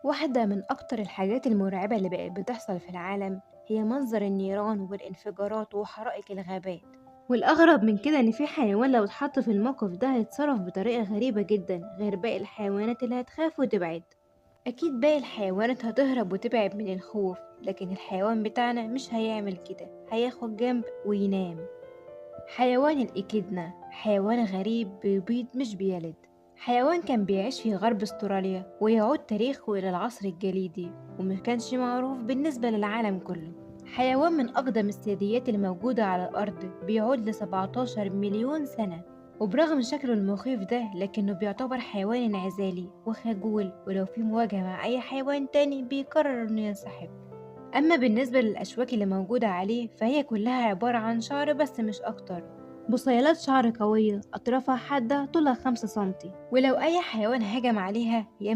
واحدة من أكتر الحاجات المرعبة اللي بقت بتحصل في العالم هي منظر النيران والانفجارات وحرائق الغابات. والأغرب من كده إن في حيوان لو اتحط في الموقف ده هيتصرف بطريقة غريبة جدا غير باقي الحيوانات اللي هتخاف وتبعد. أكيد باقي الحيوانات هتهرب وتبعد من الخوف، لكن الحيوان بتاعنا مش هيعمل كده، هياخد جنب وينام. حيوان الإكيدنا حيوان غريب بيبيض مش بيلد. حيوان كان بيعيش في غرب استراليا ويعود تاريخه إلى العصر الجليدي، ومكانش معروف بالنسبة للعالم كله. حيوان من أقدم الثدييات الموجودة على الأرض، بيعود ل17 مليون سنة. وبرغم شكله المخيف ده لكنه بيعتبر حيوان انعزالي وخجول، ولو في مواجهة مع أي حيوان تاني بيقرر إنه ينسحب. أما بالنسبة للأشواك اللي موجودة عليه فهي كلها عبارة عن شعر بس مش أكتر. بصيلات شعر قوية أطرافها حادة طولها 5 سنتي، ولو أي حيوان هجم عليها يا